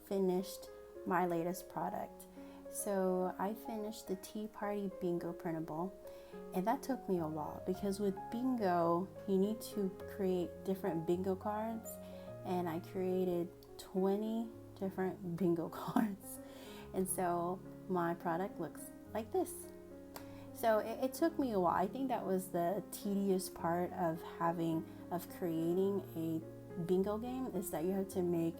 finished my latest product. So I finished the Tea Party Bingo printable, and that took me a while because with bingo, you need to create different bingo cards, and I created 20 different bingo cards. And so my product looks like this. So it took me a while. I think that was the tedious part of creating a bingo game, is that you have to make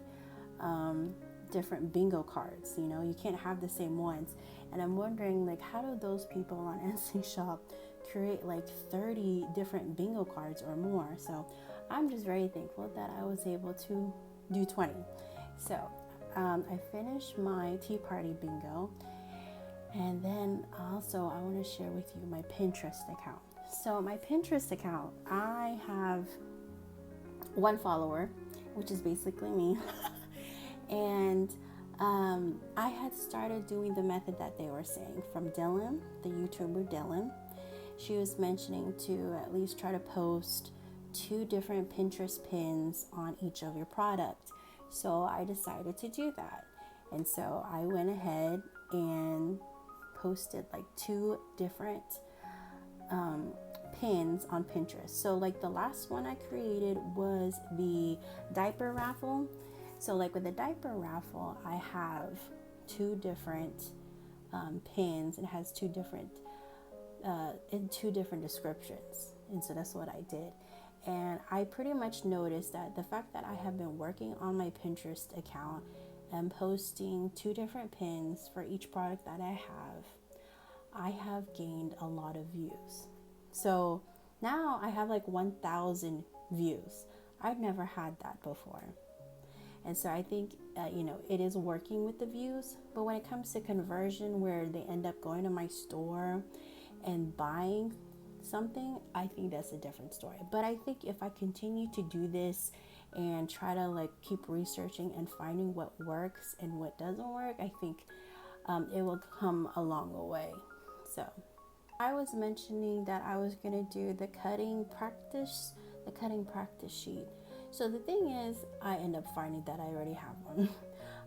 different bingo cards. You can't have the same ones. And I'm wondering, like, how do those people on Etsy Shop create like 30 different bingo cards or more? So I'm just very thankful that I was able to do 20. So I finished my Tea Party Bingo. And then also I want to share with you my Pinterest account. So my Pinterest account, I have one follower, which is basically me. And I had started doing the method that they were saying from Dylan, the YouTuber Dylan. She was mentioning to at least try to post 2 different Pinterest pins on each of your products. So I decided to do that. And so I went ahead and posted like 2 different pins on Pinterest. So like the last one I created was the diaper raffle. So like with the diaper raffle, I have 2 different pins. It has 2 different in 2 different descriptions, and so that's what I did. And I pretty much noticed that the fact that I have been working on my Pinterest account and posting 2 different pins for each product that I have gained a lot of views. So now I have like 1,000 views. I've never had that before. And so I think, it is working with the views. But when it comes to conversion, where they end up going to my store and buying something, I think that's a different story. But I think if I continue to do this and try to like keep researching and finding what works and what doesn't work, I think it will come a long way. So I was mentioning that I was going to do the cutting practice sheet. So the thing is, I end up finding that I already have one.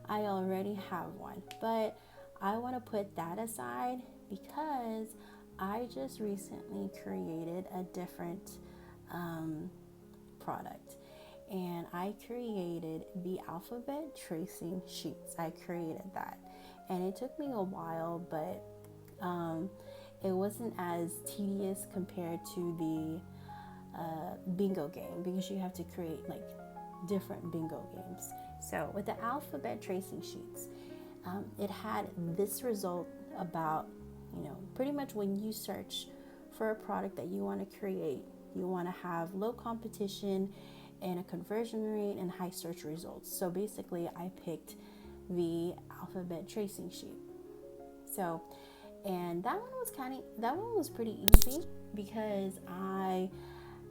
I already have one, but I want to put that aside because I just recently created a different product, and I created the alphabet tracing sheets. I created that, and it took me a while, but it wasn't as tedious compared to the bingo game, because you have to create like different bingo games. So with the alphabet tracing sheets, it had this result about, pretty much when you search for a product that you want to create, you want to have low competition and a conversion rate and high search results. So basically I picked the alphabet tracing sheet. So, and that one was pretty easy because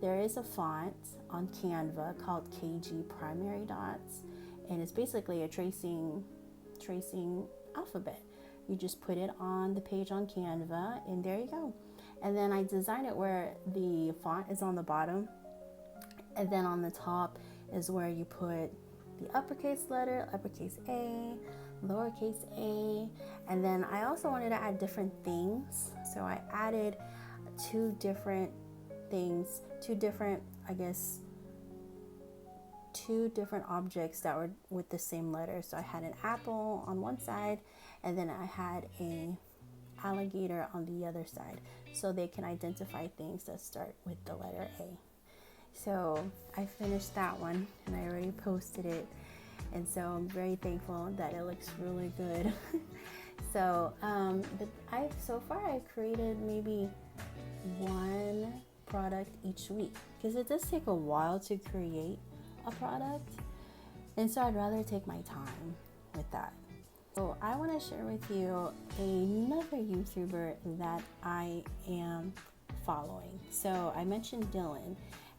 there is a font on Canva called KG Primary Dots, and it's basically a tracing alphabet. You just put it on the page on Canva, and there you go. And then I designed it where the font is on the bottom, and then on the top is where you put the uppercase letter, uppercase A, lowercase a, and then I also wanted to add different things. So I added 2 different things, 2 different objects that were with the same letter. So I had an apple on one side, and then I had a alligator on the other side, so they can identify things that start with the letter A. So I finished that one, and I already posted it, and so I'm very thankful that it looks really good. So I've created maybe 1 product each week, because it does take a while to create a product, and so I'd rather take my time with that. So I want to share with you another YouTuber that I am following. So I mentioned Dylan,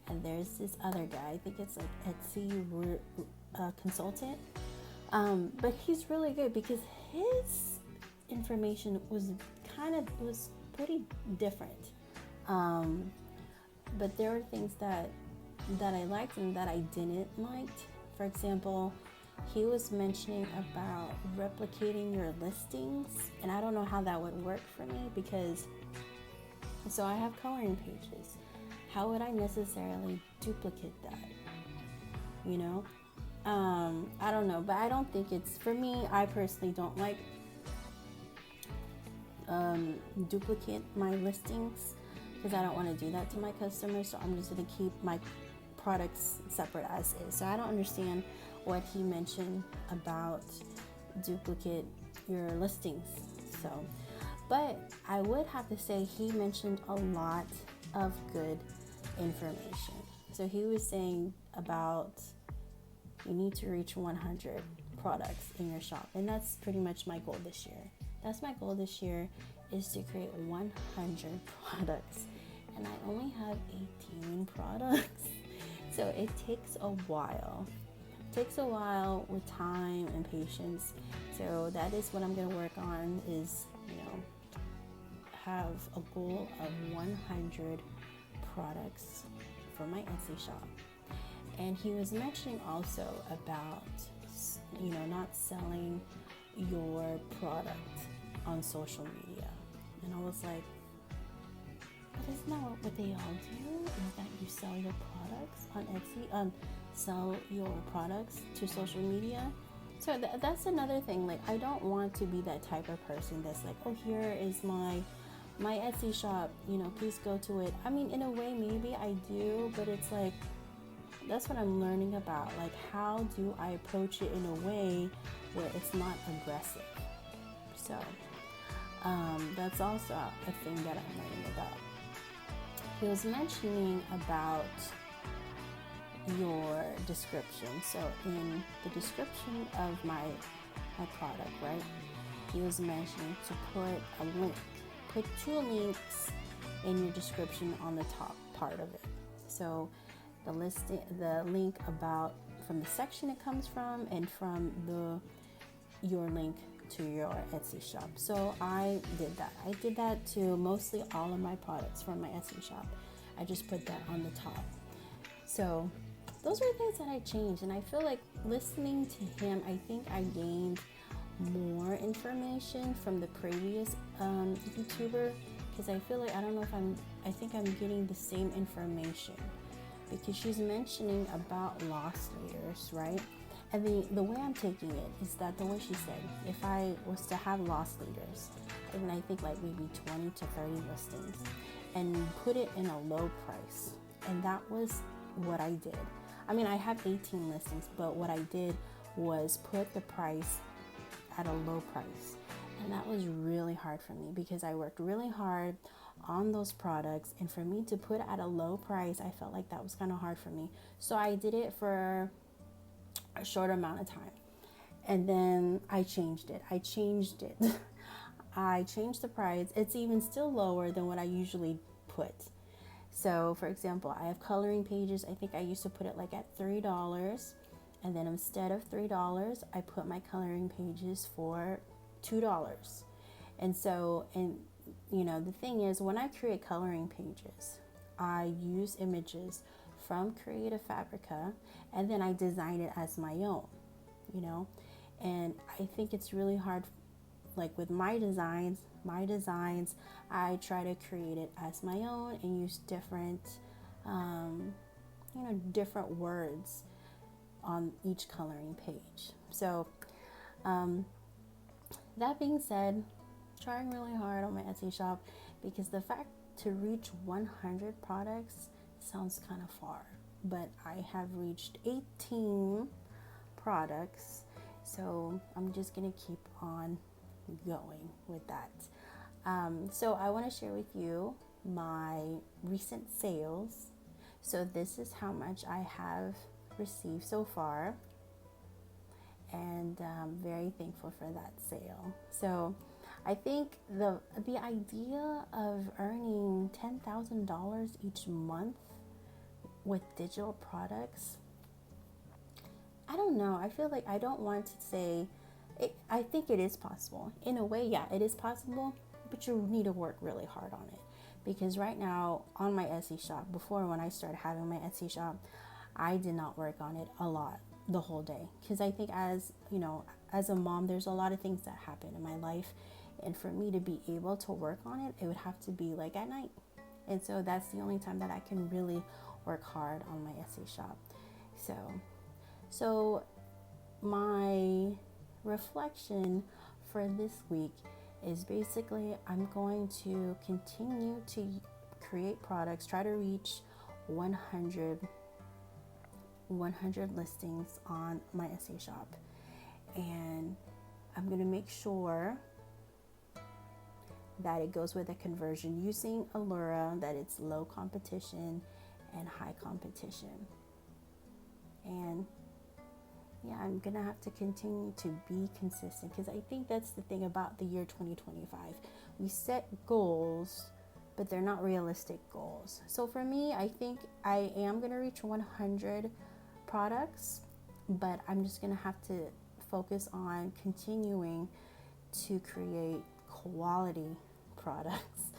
and there's this other guy, I think it's like Etsy consultant, but he's really good because his information was pretty different, but there were things that I liked and that I didn't like. For example, he was mentioning about replicating your listings, and I don't know how that would work for me because so I have coloring pages. How would I necessarily duplicate that? You know, I don't know, but I don't think it's for me. I personally don't like duplicate my listings because I don't want to do that to my customers. So I'm just going to keep my products separate as is. So I don't understand what he mentioned about duplicate your listings. So, but I would have to say he mentioned a lot of good information. So he was saying about you need to reach 100 products in your shop, and that's pretty much my goal this year. That's my goal this year, is to create 100 products, and I only have 18 products. So it takes a while. It takes a while with time and patience. So that is what I'm going to work on, is, have a goal of 100 products for my Etsy shop. And he was mentioning also about, not selling your product on social media. And I was like, but isn't that what they all do? Is that you sell your products on Etsy, sell your products to social media? So that's another thing. Like, I don't want to be that type of person that's like, oh, here is my Etsy shop, please go to it. I mean, in a way, maybe I do, but it's like, that's what I'm learning about. Like, how do I approach it in a way where it's not aggressive? So that's also a thing that I'm learning about. He was mentioning about your description. So in the description of my product, right, he was mentioning to put a link, put 2 links in your description on the top part of it. So the link about from the section it comes from, and from your link to your Etsy shop. So I did that. I did that to mostly all of my products from my Etsy shop. I just put that on the top. So those are things that I changed, and I feel like listening to him, I think I gained more information from the previous YouTuber, because I feel like I think I'm getting the same information, because she's mentioning about loss leaders, right? And the way I'm taking it is that the way she said, if I was to have loss leaders, and I think like maybe 20 to 30 listings, and put it in a low price. And that was what I did. I mean, I have 18 listings, but what I did was put the price at a low price. And that was really hard for me, because I worked really hard on those products, and for me to put at a low price, I felt like that was kind of hard for me. So I did it for a short amount of time, and then I changed it. I changed the price. It's even still lower than what I usually put. So for example, I have coloring pages. I think I used to put it like at $3, and then instead of $3, I put my coloring pages for $2. And so, the thing is, when I create coloring pages, I use images from Creative Fabrica, and then I design it as my own, and I think it's really hard, like with my designs, I try to create it as my own and use different, different words on each coloring page. So, that being said, trying really hard on my Etsy shop, because the fact to reach 100 products sounds kind of far, but I have reached 18 products, so I'm just gonna keep on going with that. So I want to share with you my recent sales. So this is how much I have received so far, and I'm very thankful for that sale. So I think the idea of earning $10,000 each month with digital products, I don't know. I feel like I don't want to say it. I think it is possible. In a way, yeah, it is possible, but you need to work really hard on it. Because right now on my Etsy shop, before when I started having my Etsy shop, I did not work on it a lot. the whole day, because I think, as you know, as a mom, there's a lot of things that happen in my life, and for me to be able to work on it, it would have to be like at night. And so that's the only time that I can really work hard on my Etsy shop. So my reflection for this week is basically I'm going to continue to create products, try to reach 100 listings on my Etsy shop. And I'm going to make sure that it goes with a conversion using Allura, that it's low competition and high competition. And yeah, I'm going to have to continue to be consistent, because I think that's the thing about the year 2025. We set goals, but they're not realistic goals. So for me, I think I am going to reach 100 products, but I'm just going to have to focus on continuing to create quality products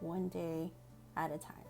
one day at a time.